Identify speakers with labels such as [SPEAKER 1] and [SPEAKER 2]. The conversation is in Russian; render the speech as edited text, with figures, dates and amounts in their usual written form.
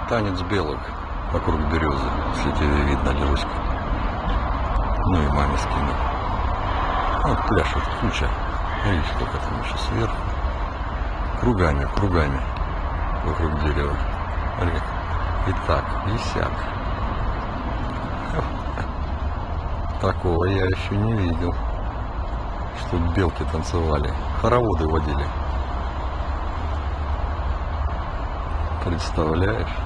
[SPEAKER 1] Танец белок вокруг березы, если тебе видно, Леруська. Ну и маме скину. Вот пляшет куча. Видишь, сколько там еще сверху. Кругами вокруг дерева. И так, и сяк. Такого я еще не видел, что белки танцевали, хороводы водили. Представляешь?